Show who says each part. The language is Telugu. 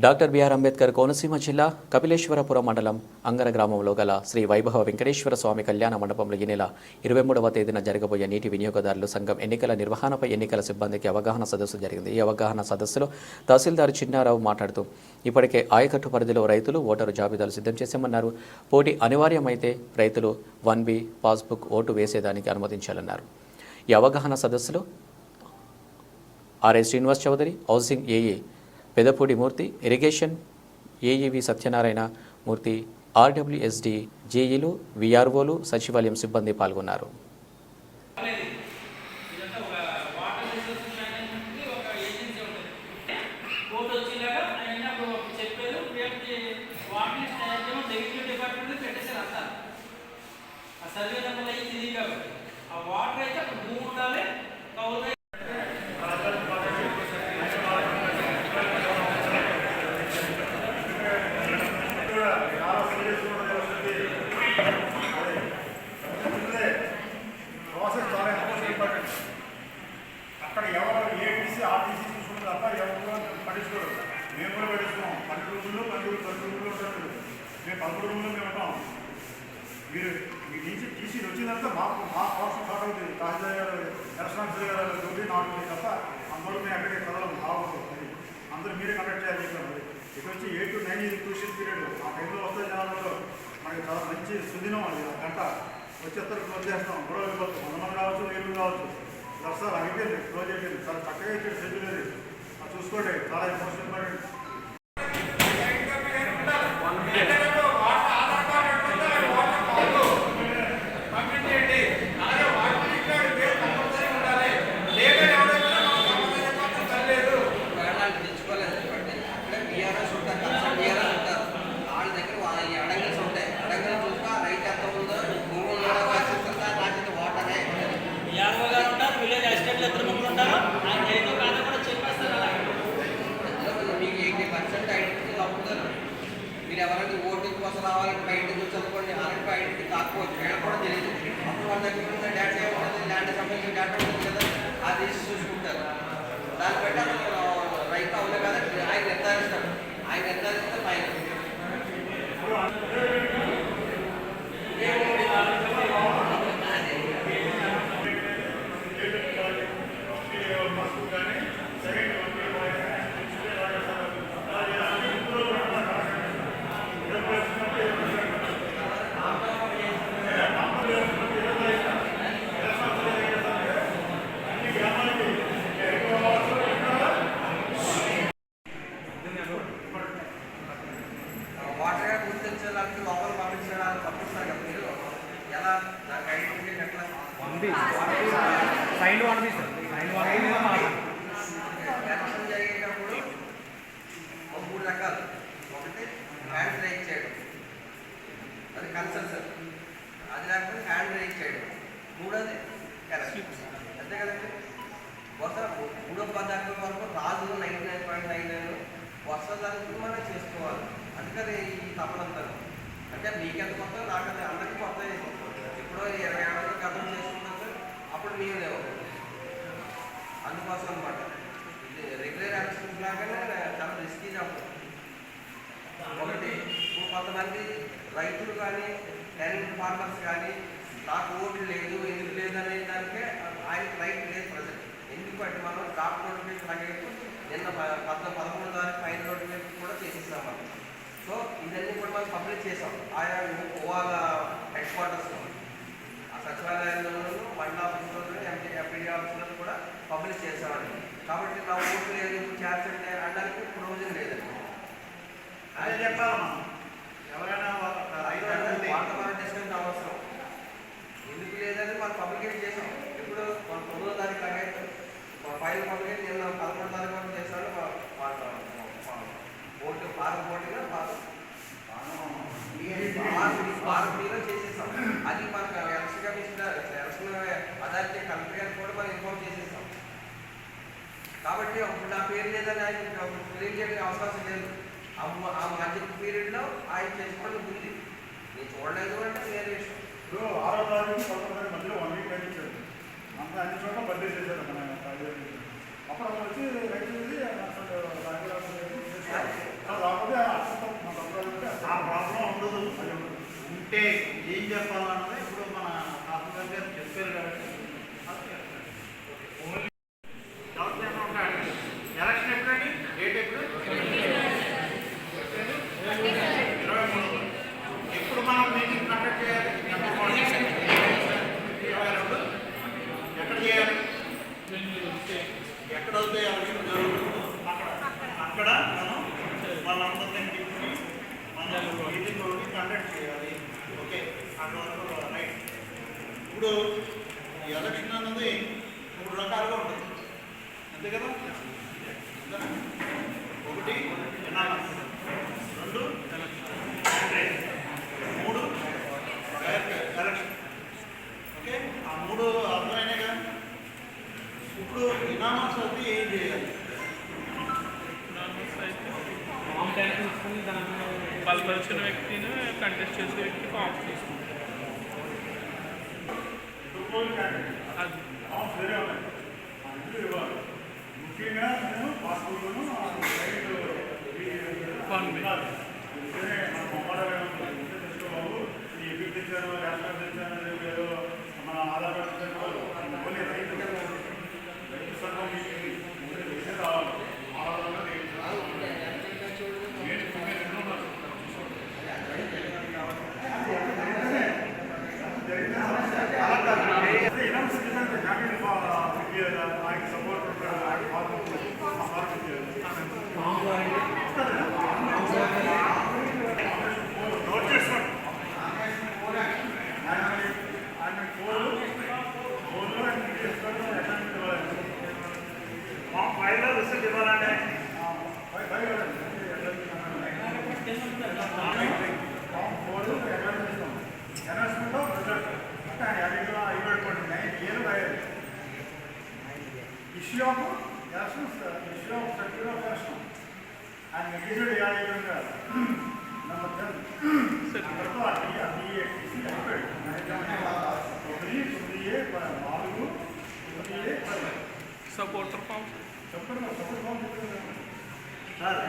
Speaker 1: డాక్టర్ బిఆర్ అంబేద్కర్ కోనసీమ జిల్లా కపిలేశ్వరపురం మండలం అంగర గ్రామంలో గల శ్రీ వైభవ వెంకటేశ్వర స్వామి కళ్యాణ మండపంలో ఈ నెల 23వ తేదీన జరగబోయే నీటి వినియోగదారులు సంఘం ఎన్నికల నిర్వహణపై ఎన్నికల సిబ్బందికి అవగాహన సదస్సు జరిగింది. ఈ అవగాహన సదస్సులో తహసీల్దార్ చిన్నారావు మాట్లాడుతూ ఇప్పటికే ఆయకట్టు పరిధిలో రైతులు ఓటరు జాబితాలు సిద్ధం చేశామన్నారు. పోటీ అనివార్యమైతే రైతులు 1B పాస్బుక్ ఓటు వేసేదానికి అనుమతించాలన్నారు. ఈ అవగాహన సదస్సులో RI Srinivas Chowdary, housing AE Pedapudi Murthy, irrigation AE V Satyanarayana Murthy, RWS D జేఈలు, విఆర్ఓలు, సచివాలయం సిబ్బంది పాల్గొన్నారు.
Speaker 2: అక్కడ ఎవరు ఏటీసీ ఆర్టీసీ చూసుకుంటారు తప్ప ఎవరు పట్టించుకోరు. మేము కూడా పట్టించుకోం. 12 రూములు ఉంటారు. మేము 11 రూములు మేము ఉంటాం. మీరు మీ నుంచి టీసీ వచ్చిందంతా మా కోసం స్టార్ట్ అవుతుంది. తహసీల్దార్ గారు, ఎలక్షన్ గారు తోటి 4 తప్ప అందరూ మేము ఎక్కడికి కదలం బాగుంటుంది. అందరూ మీరే కండక్ట్ చేయాలి చెప్పారు. ఇక్కడ వచ్చి 8 to 9 ఇది క్రూషియల్ పీరియడ్. ఆ టైంలో వస్తే జనాలలో మనకి చాలా మంచి సుదినం అది. ఆ గంట వచ్చేస్తారు, క్లోజ్ చేస్తాం. గొడవ వెళ్ళిపోతాం. 100 మంది కావచ్చు, 1000 కావచ్చు. దర్శనాలు అయిపోయింది, క్లోజ్ అయిపోయింది. చాలా చక్కగా ఇచ్చాడు షెడ్యూల్. అది చూసుకోండి, చాలా ఇంపార్టెంట్.
Speaker 3: మీరు ఎవరైనా ఓటింగ్ కోసం రావాలి, బయట చదువుకోండి, అలాంటి ఐడెంటిటీ కాకపోవచ్చు, వీళ్ళకి కూడా తెలియదు. అప్పుడు వాళ్ళ దగ్గర ఉన్న డేటా ఏముంటుంది, ల్యాండ్ సంబంధించిన డేటా ఉంటుంది కదా, అది చూసుకుంటారు. దాన్ని బట్టి అతను రైతు అవును కదా ఆయన నిర్ధారిస్తాడు. ఆయన నిర్ధారిస్తే ఫైన్. వాటర్ గుర్తించడానికి లోపల పంపించడానికి పంపిస్తారు కదా మీరు. ఎలా నాకు ఐడెంటిఫికేషన్ ఎట్లా ఎలక్షన్ జరిగేటప్పుడు 3 రకాలు. ఒకటి హ్యాండ్ రైజ్ చేయడం, అది కన్సల్సన్. అది లేకపోతే హ్యాండ్ రైజ్ చేయడం. మూడోది కరెక్ట్, అంతే కదండి. మూడో పదార్థం వరకు రాజు 99.99 వస్తుందని మనం చేసుకోవాలి. అందుకని ఈ తప్పనంటారు. అంటే మీకెంత కొత్త, నాకు అందరికీ కొత్త. ఎప్పుడో 20 ఏళ్ళ గతం చేసుకున్నారు, అప్పుడు మేము లేవు. అందుకోసం అనమాట ఇది రెగ్యులర్ ఎలక్షన్స్ లాగానే చాలా రిస్కీ జాబ్. ఒకటి కొంతమంది రైతులు కానీ టెనెంట్ ఫార్మర్స్ కానీ నాకు ఓటు లేదు, ఎందుకు లేదు అనే దానికే ఆయనకి రైట్ లేదు ప్రజెంట్. ఎందుకంటే మనం డ్రాఫ్ట్ నోటిఫికేషన్ అలాగే నిన్న 11 తారీఖు ఫైనల్ నోటిఫికేషన్ కూడా చేసేసాం మనం. సో ఇవన్నీ కూడా మనం పబ్లిక్ చేసాం. ఆయా వాళ్ళ హెడ్ క్వార్టర్స్లో, ఆ సచివాలయంలోనూ, మండల ఆఫీసులోనూ, ఎంపీడీ ఆఫీసులో కూడా పబ్లిక్ చేసామండి. కాబట్టి నా ఓటు లేదు, చేర్చండి అనడానికి ప్రయోజనం లేదండి.
Speaker 2: అదే చెప్పాలమ్మా. ఎవరైనా
Speaker 3: వాతావరణ డిస్కషన్ అవసరం. ఎందుకు లేదని మనం పబ్లికేట్ చేసాం. ఇప్పుడు 9వ తారీఖు అలాగే ఫైనల్ పబ్లికేట్ నిన్న 11వ తారీఖు వరకు చేశాడు. ఓటు ఫారం ఓటుగా ఫారం చేసేసాం. అది మనకు election commissioner, election authority collector గారికి కూడా మనం ఇన్ఫార్మ్ చేసేసాం. కాబట్టి అప్పుడు నా పేరు లేదని ఆయన క్లెయిమ్ చేయడానికి అవకాశం లేదు. ఆ మధ్య పీరియడ్లో ఆయన చేసుకోవడం ఉంది. నేను చూడలేదు అంటే వేరే విషయం.
Speaker 2: ఇప్పుడు 6వ తారీఖు 11వ తారీఖు మధ్యలో 1 వీక్ కట్టించారు. అంతా అన్ని చోట్ల బర్త్డే చేశారు. మన అప్పుడు వచ్చి రైతు రాకపోతే ఆ ప్రాబ్లం ఉండదు. అది ఉండదు.
Speaker 4: ఉంటే ఏం చెప్పాలన్నది ఇప్పుడు మన ఆఫీసర్ గారు చెప్పారు కాబట్టి ఎలక్షన్ ఎప్పుడండి? డేట్ ఎప్పుడు? 23. ఎప్పుడు మనం మీటింగ్ కండక్ట్ చేయాలి? 22. ఎక్కడ చేయాలి? ఎక్కడ అవుతాయి ఎలక్షన్ జరుగుతుంది? అక్కడ మనం వాళ్ళందరినీ పిలిచి మనం మీటింగ్ ఒకటి కండక్ట్ చేయాలి. ఓకే, అక్కడ రైట్. ఇప్పుడు ఈ ఎలక్షన్ అన్నది 3 రకాలుగా ఉంటుంది, అంతే కదా? ఒకటి ఎనామస్, 2 3 ఎలక్షన్. ఓకే, ఆ 3 అర్థమైనాయి కదా? ఇప్పుడు ఎనామస్ అయితే ఏం చేయాలి?
Speaker 5: బలపరిచిన వ్యక్తిని కంటెస్ట్ చేసే వ్యక్తి ఫామ్ తీసుకుంటారు. అది
Speaker 2: వేరే ఉన్నాయి. ఇంట్లో ఇవ్వాలి. ముఖ్యంగా నేను పాస్పోర్ట్ను
Speaker 5: ఫోన్ పే.
Speaker 2: మన మొబైల్ తెచ్చుకోవాలి. ఈ ఎప్పుడు తెచ్చారు, రేషన్ తెచ్చారు, ఏదో మన ఆధార్ కార్డు తెచ్చారు, ఓన్లీ రైతు సంఘం మీకు రావాలి. ఆధారంగా రిసల్ట్ ఇవ్వాలంటే announcement of result issue of elections, issue of certificate of election and negative ఏదైనా నెంబర్ 10
Speaker 5: సపోర్టర్ ఫామ్
Speaker 2: చెప్పండి. సపోర్ట్ ఫామ్ చెప్పండి సార్.